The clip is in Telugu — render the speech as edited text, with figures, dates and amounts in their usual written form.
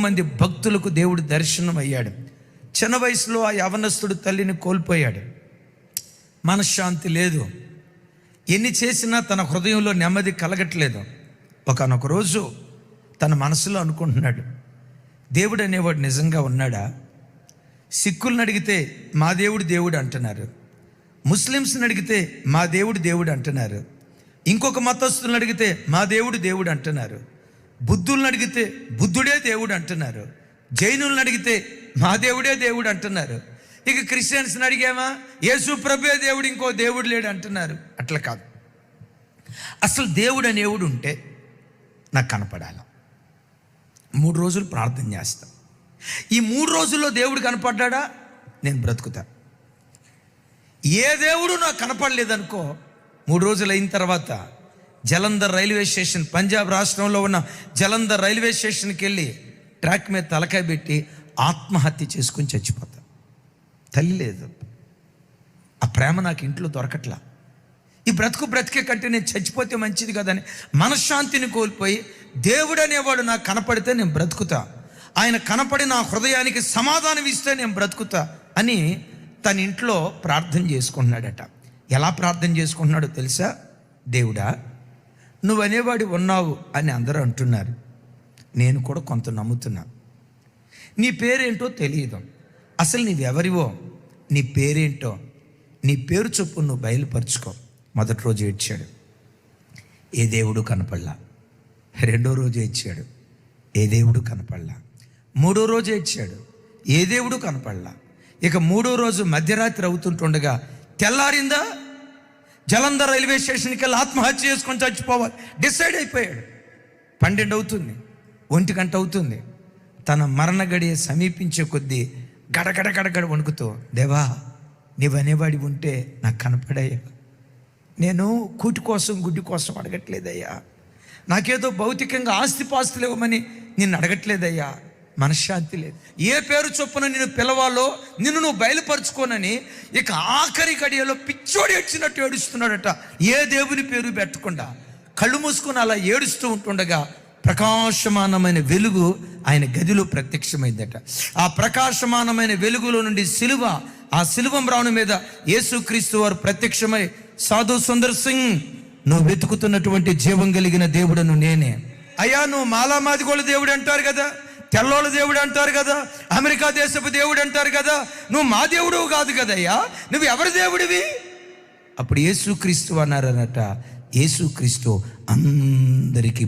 మంది భక్తులకు దేవుడు దర్శనం అయ్యాడు. చిన్న వయసులో ఆ యవనస్తుడు తల్లిని కోల్పోయాడు. మనశ్శాంతి లేదు. ఎన్ని చేసినా తన హృదయంలో నెమ్మది కలగట్లేదు. ఒకానొక రోజు తన మనసులో అనుకుంటున్నాడు, దేవుడు అనేవాడు నిజంగా ఉన్నాడా? సిక్కులను అడిగితే మా దేవుడు దేవుడు అంటున్నారు, ముస్లిమ్స్ని అడిగితే మా దేవుడు దేవుడు అంటున్నారు, ఇంకొక మతస్థులను అడిగితే మా దేవుడు దేవుడు అంటున్నారు, బుద్ధులను అడిగితే బుద్ధుడే దేవుడు అంటున్నారు, జైనులను అడిగితే మా దేవుడే దేవుడు అంటున్నారు, ఇక క్రిస్టియన్స్ని అడిగామా యేసు ప్రభువే దేవుడు, ఇంకో దేవుడు లేడు అంటున్నారు. అట్లా కాదు. అసలు దేవుడు అనేవుడు ఉంటే నాకు కనపడాలి. 3 రోజులు ప్రార్థన చేస్తా. ఈ 3 రోజుల్లో దేవుడు కనపడ్డా నేను బ్రతుకుతా. ఏ దేవుడు నాకు కనపడలేదనుకో, 3 రోజులు అయిన తర్వాత జలంధర్ రైల్వే స్టేషన్, పంజాబ్ రాష్ట్రంలో ఉన్న జలంధర్ రైల్వే స్టేషన్కి వెళ్ళి ట్రాక్ మీద తలకాయ పెట్టి ఆత్మహత్య చేసుకుని చచ్చిపోతా. తల్లి లేదు, ఆ ప్రేమ నాకు ఇంట్లో దొరకట్లా. ఈ బ్రతికే కంటే నేను చచ్చిపోతే మంచిది కదని మనశ్శాంతిని కోల్పోయి దేవుడు అనేవాడు నాకు కనపడితే నేను బ్రతుకుతా, ఆయన కనపడి నా హృదయానికి సమాధానం ఇస్తే నేను బ్రతుకుతా అని తన ఇంట్లో ప్రార్థన చేసుకుంటున్నాడట. ఎలా ప్రార్థన చేసుకుంటున్నాడో తెలుసా? దేవుడా, నువ్వు అనేవాడు ఉన్నావు అని అందరూ అంటున్నారు, నేను కూడా కొంత నమ్ముతున్నా. నీ పేరేంటో తెలియదు, అసలు నీవెవరివో, నీ పేరేంటో, నీ పేరు చొప్పు నువ్వు బయలుపరుచుకో. మొదటి రోజు ఏడ్చాడు, ఏ దేవుడు కనపడలా. 2వ రోజు ఏడ్చాడు, ఏ దేవుడు కనపడలా. 3వ రోజు ఏడ్చాడు, ఏ దేవుడు కనపడలా. ఇక 3వ రోజు మధ్యరాత్రి అవుతుంటుండగా తెల్లారిందా, జలంధర్ రైల్వే స్టేషన్కి వెళ్ళి ఆత్మహత్య చేసుకొని చచ్చిపోవాలి డిసైడ్ అయిపోయాడు. 12 అవుతుంది, 1 గంట అవుతుంది. తన మరణ గడియ సమీపించే కొద్దీ గడగడ వణుకుతూ, దేవా నీవనేవాడి ఉంటే నాకు కనపడయ్యా. నేను కూటి కోసం గుడ్డి కోసం అడగట్లేదయ్యా, నాకేదో భౌతికంగా ఆస్తిపాస్తులు ఇవ్వమని నిన్ను అడగట్లేదయ్యా. మనశ్శాంతి లేదు. ఏ పేరు చొప్పున నిన్ను పిలవాలో నిన్ను నువ్వు బయలుపరుచుకోనని ఇక ఆఖరి గడియలో పిచ్చోడు ఏడ్చినట్టు ఏడుస్తున్నాడట. ఏ దేవుని పేరు పెట్టకుండా కళ్ళు మూసుకొని అలా ఏడుస్తూ ఉంటుండగా ప్రకాశమానమైన వెలుగు ఆయన గదిలో ప్రత్యక్షమైందట. ఆ ప్రకాశమానమైన వెలుగులో నుండి సిలువ, ఆ సిలువ మ్రాను మీద యేసుక్రీస్తు వారు ప్రత్యక్షమై, సాధు సుందర్ సింగ్, నువ్వు వెతుకుతున్నటువంటి జీవం కలిగిన దేవుడను నేనే. అయ్యా, నువ్వు మాలామాదిగోళ్ళ దేవుడు అంటారు కదా, తెల్లోళ్ళ దేవుడు అంటారు కదా, అమెరికా దేశపు దేవుడు అంటారు కదా, నువ్వు మా దేవుడు కాదు కదయ్యా, నువ్వు ఎవరి దేవుడివి? అప్పుడు యేసుక్రీస్తు అన్నారనట. యేసుక్రీస్తు అందరికీ